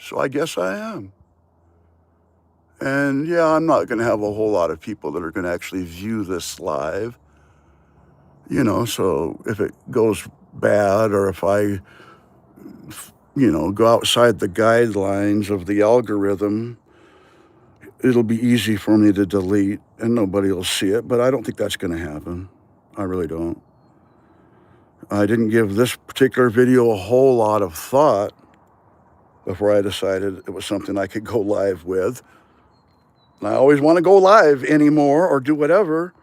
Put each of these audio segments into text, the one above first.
So I guess I am. And yeah, I'm not going to have a whole lot of people that are going to actually view this live. So if it goes bad, or if I, go outside the guidelines of the algorithm, it'll be easy for me to delete and nobody will see it. But I don't think that's going to happen. I really don't. I didn't give this particular video a whole lot of thought before I decided it was something I could go live with. And I always want to go live anymore or do whatever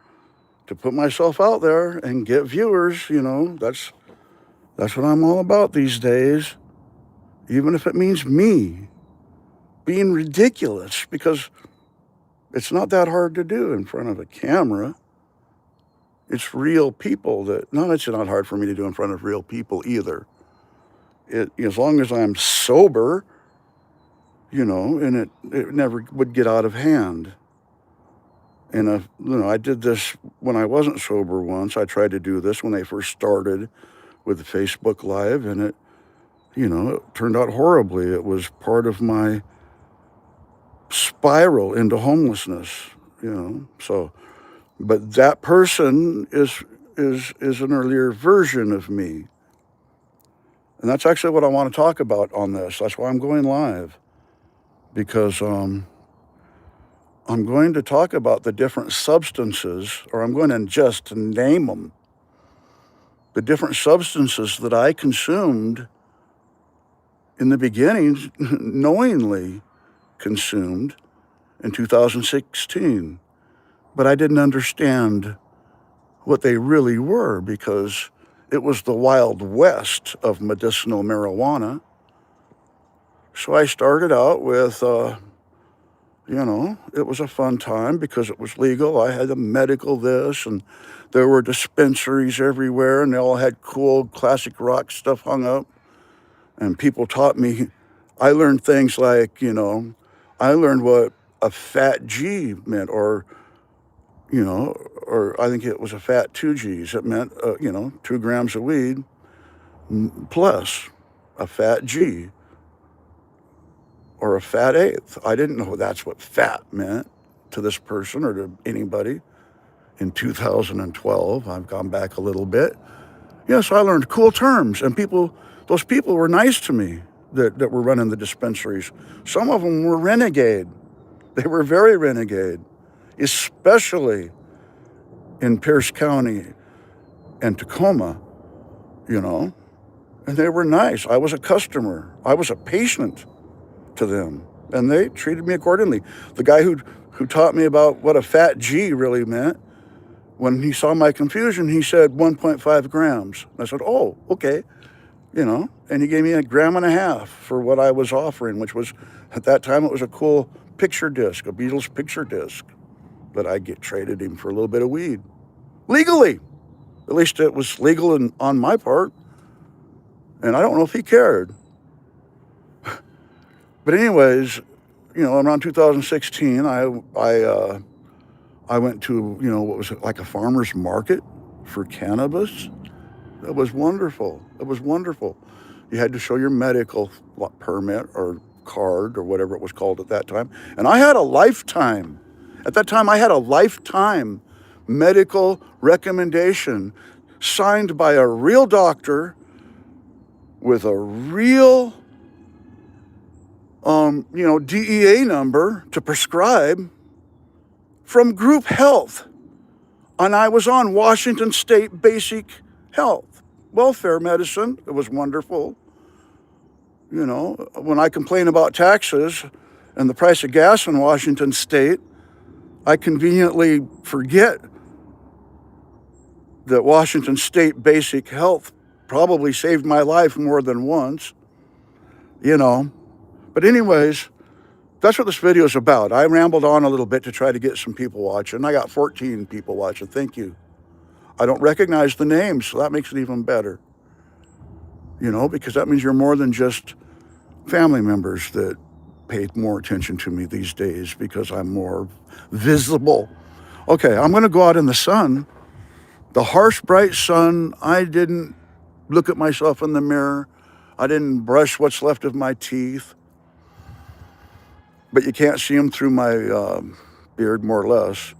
to put myself out there and get viewers. That's what I'm all about these days. Even if it means me being ridiculous, because it's not that hard to do in front of a camera. It's real people it's not hard for me to do in front of real people either. As long as I'm sober, and it never would get out of hand. And, I did this when I wasn't sober once. I tried to do this when they first started with Facebook Live, and it turned out horribly. It was part of my spiral into homelessness, So, but that person is an earlier version of me. And that's actually what I want to talk about on this. That's why I'm going live. Because I'm going to talk about the different substances, or I'm going to just name them. The different substances that I consumed in the beginning, knowingly consumed in 2016. But I didn't understand what they really were, because it was the Wild West of medicinal marijuana. So I started out with, it was a fun time because it was legal. I had a medical this, and there were dispensaries everywhere, and they all had cool classic rock stuff hung up. And people taught me, I learned things like, I learned what a fat G meant, or I think it was a fat 2 Gs. It meant, 2 grams of weed plus a fat G, or a fat eighth. I didn't know that's what fat meant to this person or to anybody in 2012. I've gone back a little bit. So I learned cool terms, and those people were nice to me that were running the dispensaries. Some of them were renegade. They were very renegade, especially in Pierce County and Tacoma, and they were nice. I was a customer. I was a patient to them, and they treated me accordingly. The guy who taught me about what a fat G really meant, when he saw my confusion, he said 1.5 grams. I said, oh, okay, and he gave me 1.5 grams for what I was offering, which was, at that time, it was a cool picture disc, a Beatles picture disc, that I traded him for a little bit of weed. Legally. At least it was legal on my part, and I don't know if he cared. But anyways, around 2016, I went to, what was it, like a farmer's market for cannabis. It was wonderful. It was wonderful. You had to show your medical permit or card or whatever it was called at that time. And I had a lifetime. At that time, I had a lifetime medical recommendation signed by a real doctor with a real DEA number to prescribe from Group Health. And I was on Washington State Basic Health Welfare Medicine. It was wonderful. When I complain about taxes and the price of gas in Washington State, I conveniently forget that Washington State Basic Health probably saved my life more than once, But anyways, that's what this video is about. I rambled on a little bit to try to get some people watching. I got 14 people watching. Thank you. I don't recognize the names, so that makes it even better. Because that means you're more than just family members that pay more attention to me these days because I'm more visible. Okay, I'm going to go out in the sun. The harsh, bright sun. I didn't look at myself in the mirror. I didn't brush what's left of my teeth. but you can't see them through my beard, more or less.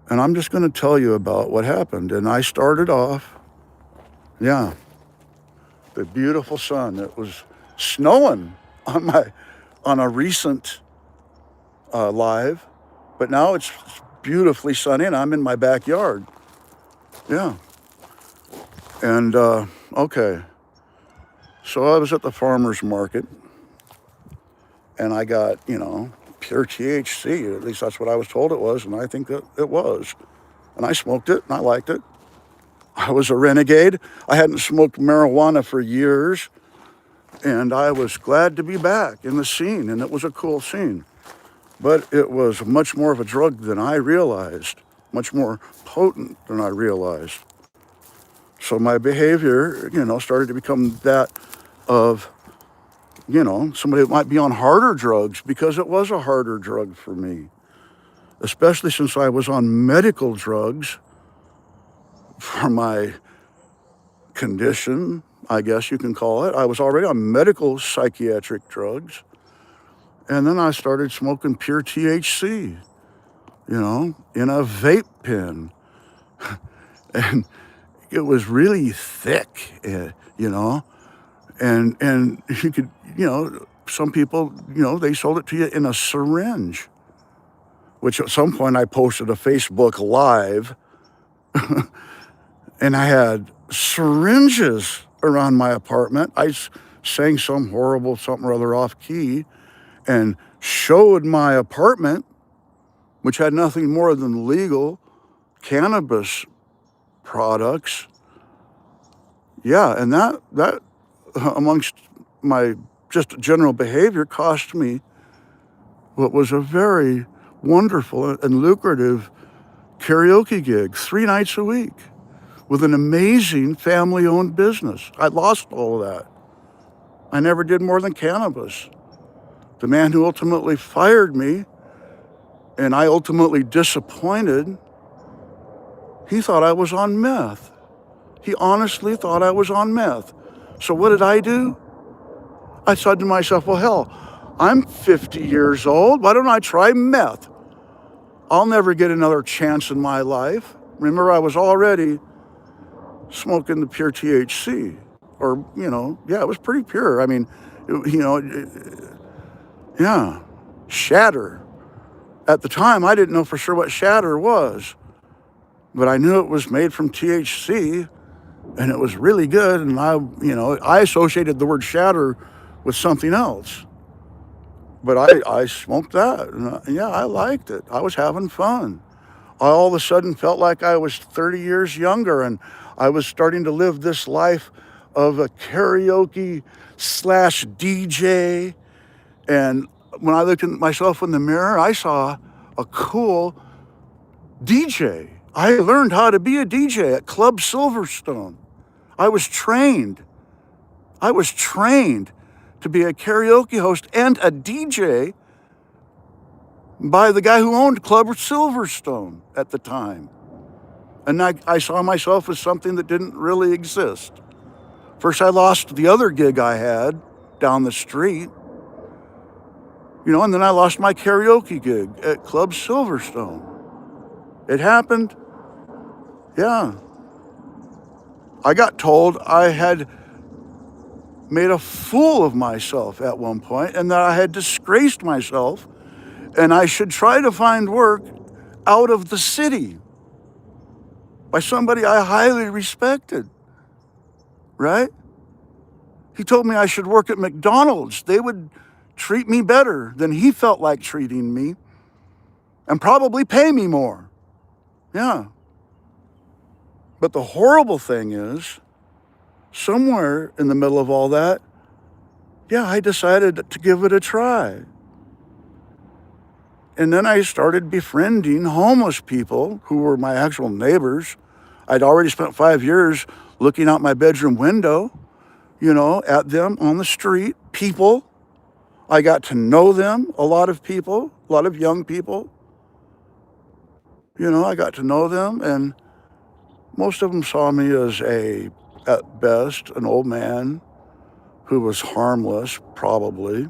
And I'm just going to tell you about what happened. And I started off, yeah, the beautiful sun. It was snowing on a recent live, but now it's beautifully sunny, and I'm in my backyard. Yeah. And okay, so I was at the farmer's market, and I got, pure THC. At least that's what I was told it was, and I think that it was. And I smoked it, and I liked it. I was a renegade. I hadn't smoked marijuana for years, and I was glad to be back in the scene, and it was a cool scene. But it was much more of a drug than I realized, much more potent than I realized. So my behavior, started to become that of, somebody that might be on harder drugs, because it was a harder drug for me, especially since I was on medical drugs for my condition, I guess you can call it. I was already on medical psychiatric drugs. And then I started smoking pure THC, in a vape pen. And it was really thick, and you could, some people, they sold it to you in a syringe, which at some point I posted a Facebook Live, and I had syringes around my apartment. I sang some horrible something or other off key and showed my apartment, which had nothing more than legal cannabis products. Yeah, and that amongst my just general behavior cost me what was a very wonderful and lucrative karaoke gig 3 nights a week with an amazing family-owned business. I lost all of that. I never did more than cannabis. The man who ultimately fired me, and I ultimately disappointed, he thought I was on meth. He honestly thought I was on meth. So what did I do? I said to myself, well, hell, I'm 50 years old. Why don't I try meth? I'll never get another chance in my life. Remember, I was already smoking the pure THC. Or, it was pretty pure. I mean, yeah, shatter. At the time, I didn't know for sure what shatter was, but I knew it was made from THC, and it was really good. And I associated the word shatter with something else, but I smoked that, and I liked it. I was having fun. I all of a sudden felt like I was 30 years younger, and I was starting to live this life of a karaoke slash DJ. And when I looked at myself in the mirror, I saw a cool DJ. I learned how to be a DJ at Club Silverstone. I was trained to be a karaoke host and a DJ by the guy who owned Club Silverstone at the time. And I saw myself as something that didn't really exist. First, I lost the other gig I had down the street, and then I lost my karaoke gig at Club Silverstone. It happened. Yeah. I got told I had made a fool of myself at one point, and that I had disgraced myself, and I should try to find work out of the city by somebody I highly respected, right? He told me I should work at McDonald's. They would treat me better than he felt like treating me, and probably pay me more. Yeah. But the horrible thing is, somewhere in the middle of all that, I decided to give it a try. And then I started befriending homeless people who were my actual neighbors. I'd already spent 5 years looking out my bedroom window, at them on the street, people. I got to know them, a lot of people, a lot of young people. I got to know them, and most of them saw me as at best, an old man who was harmless, probably,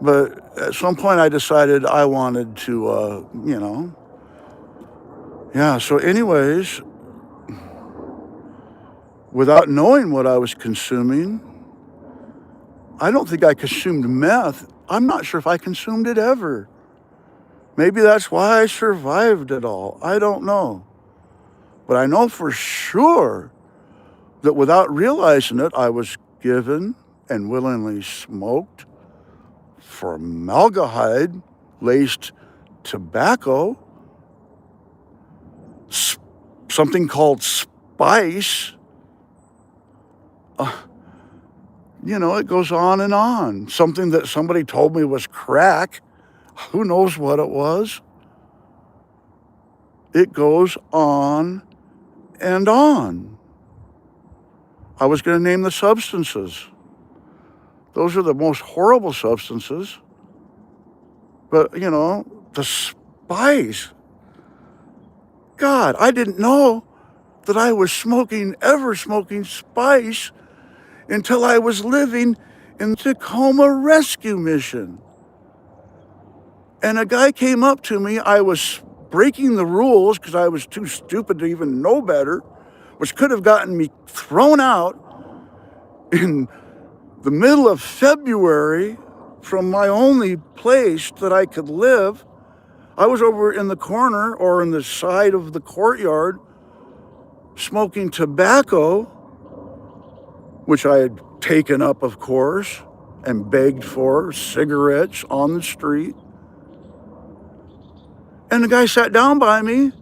But at some point I decided I wanted to, yeah. So anyways, without knowing what I was consuming, I don't think I consumed meth. I'm not sure if I consumed it ever. Maybe that's why I survived it all. I don't know. But I know for sure that without realizing it, I was given and willingly smoked formaldehyde laced tobacco, something called spice. It goes on and on. Something that somebody told me was crack. Who knows what it was? It goes on and on. I was going to name the substances. Those are the most horrible substances. But, the spice. God, I didn't know that I was ever smoking spice until I was living in the Tacoma rescue mission. And a guy came up to me. I was breaking the rules because I was too stupid to even know better, which could have gotten me thrown out in the middle of February from my only place that I could live. I was over in the corner or in the side of the courtyard smoking tobacco, which I had taken up, of course, and begged for cigarettes on the street. And the guy sat down by me,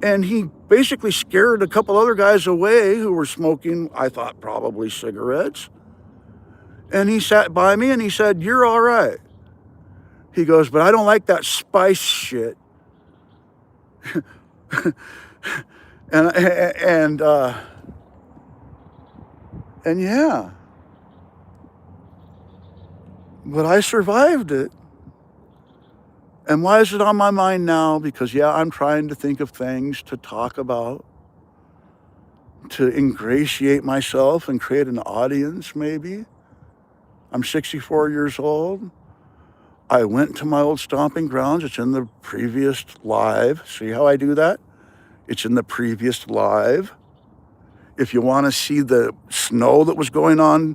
and he basically scared a couple other guys away who were smoking, I thought, probably cigarettes. And he sat by me and he said, "You're all right." He goes, "But I don't like that spice shit." and yeah, but I survived it. And why is it on my mind now? Because, yeah, I'm trying to think of things to talk about, to ingratiate myself and create an audience, maybe. I'm 64 years old. I went to my old stomping grounds. It's in the previous live. See how I do that? It's in the previous live. If you want to see the snow that was going on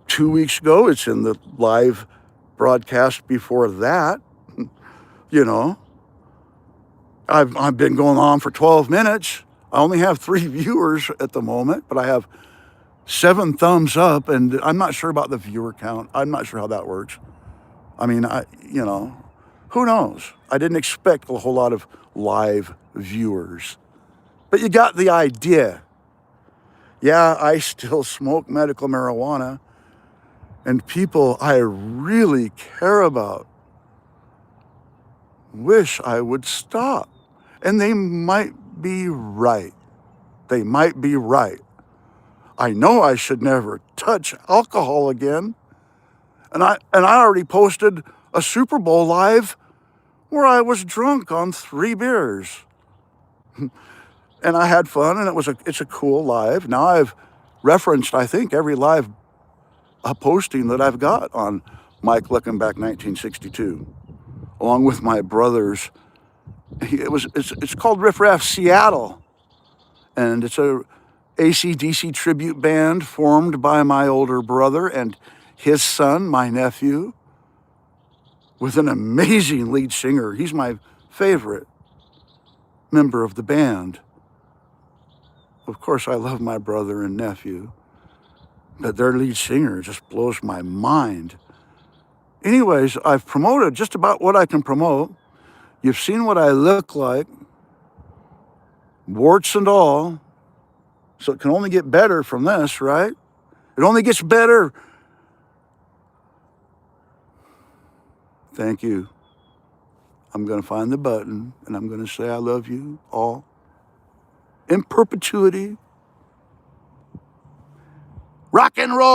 2 weeks ago, it's in the live broadcast before that. I've been going on for 12 minutes. I only have 3 viewers at the moment, but I have 7 thumbs up, and I'm not sure about the viewer count. I'm not sure how that works. I mean, who knows? I didn't expect a whole lot of live viewers, but you got the idea. Yeah, I still smoke medical marijuana, and people I really care about wish I would stop. And they might be right. They might be right. I know I should never touch alcohol again. And I already posted a Super Bowl live where I was drunk on 3 beers. And I had fun, and it's a cool live. Now I've referenced, I think, every live posting that I've got on Mike Luckenbach 1962, along with my brothers. It's called Riff Raff Seattle, and it's a AC/DC tribute band formed by my older brother and his son, my nephew, with an amazing lead singer. He's my favorite member of the band. Of course, I love my brother and nephew, but their lead singer just blows my mind. Anyways, I've promoted just about what I can promote. You've seen what I look like, warts and all. So it can only get better from this, right? It only gets better. Thank you. I'm going to find the button, and I'm going to say I love you all in perpetuity. Rock and roll.